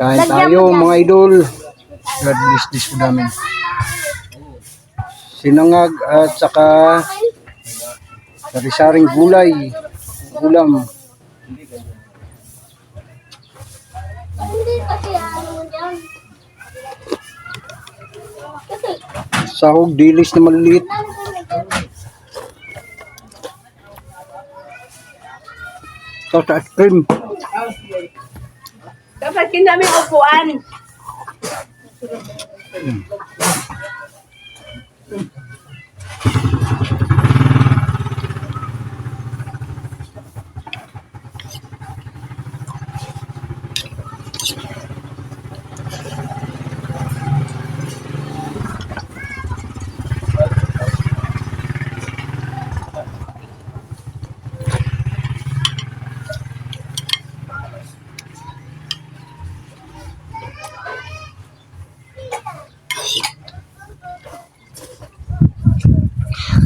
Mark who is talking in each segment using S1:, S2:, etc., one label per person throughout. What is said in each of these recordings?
S1: Kain tayo mga idol. God bless this food namin. Sinangag at saka sari-saring gulay. Ulam. Sahog dilis na maliliit. Tapos ice cream.
S2: Dapat kinami upuan.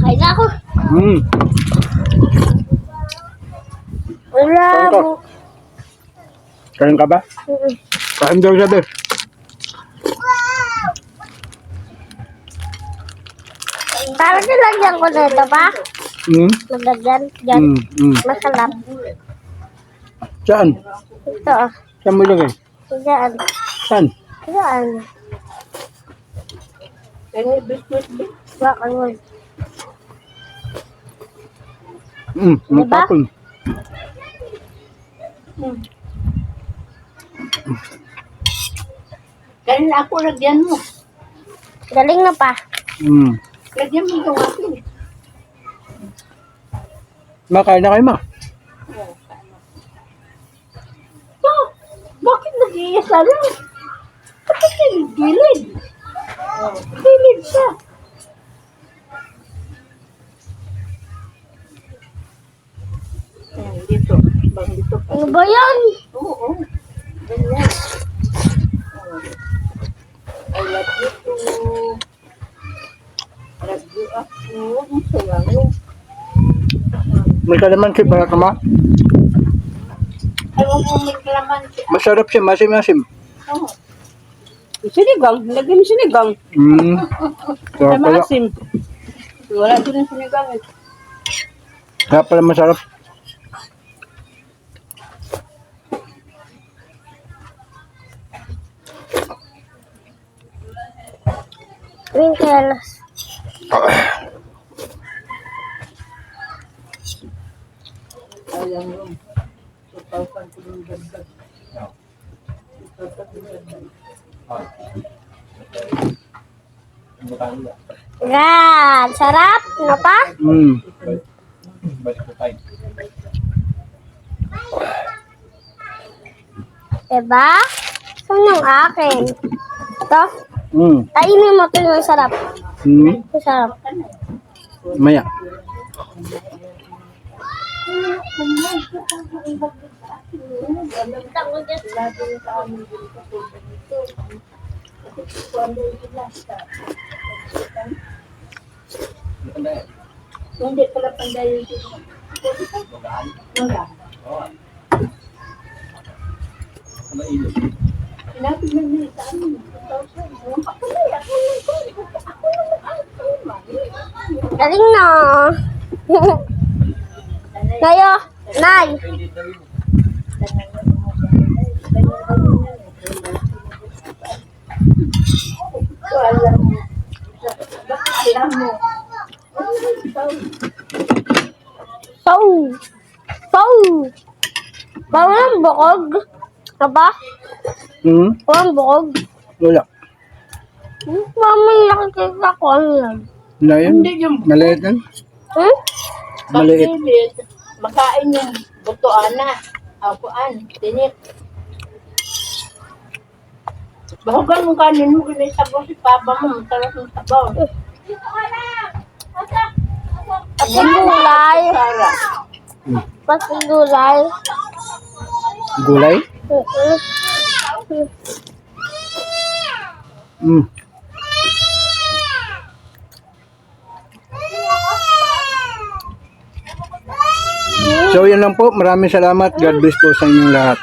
S3: Kain na ako. Wala
S1: Kain ka?
S3: mo.
S1: Kain ka ba? Kain daw sabi.
S3: Parang nilagyan ko na ito pa. Nilagyan. Yan. Masarap.
S1: Saan?
S3: Ito.
S1: Saan mo ilagay?
S3: Yan.
S1: Saan?
S3: Yan.
S2: Biscuit.
S3: Bakit mo?
S1: Matapon.
S2: Ganun ako, lagyan mo.
S3: Galing na pa.
S2: Lagyan mo itong akin.
S1: Makain na kayo ma.
S2: Oh, bakit nag-iisa lang? Bakit gilid? Gilid siya. Dito. Bang dito pa.
S3: Ano ba yan?
S2: Oo. Ganyan. I love you too. Love you ako. Ang saya mo.
S1: May kalamansi para ka ma.
S2: Ayaw mo may kalamansi.
S1: Masarap siya, masim-masim.
S2: Oo. Sinigang. Lagyan mo sinigang.
S1: Kaya pala,
S2: Masim. Wala ko ng sinigang.
S1: kaya pala masarap.
S3: Wrinkles.
S2: Ayan mo. Tutalpan ko ng dagdag.
S3: Yan. Sarap. Ano pa? Diba? Saan yung akin? Ito? Kainin mo ito yung sarap. Sarap.
S1: Maya.
S2: Hindi pala pandayo dito. Wala. Sinabi mo niya sa amin.
S3: Galing na. Kayo, Nay.
S2: Alam mo.
S3: Walang bukog. Aba? Walang bukog.
S1: Wala.
S3: Mamay nakikita ko. Ano yan?
S1: Na yun?
S2: Hindi yung
S1: Maliit yan? Maliit.
S2: Bakit makain yung butuan na. Akuan, tinik. Bahugan mo kanin mo, kinisabaw si Papa mo, masarap ng sabaw.
S3: Pati gulay.
S2: Sara.
S3: Pati gulay.
S1: Gulay? So yun lang po. Maraming salamat. God bless po sa inyong lahat.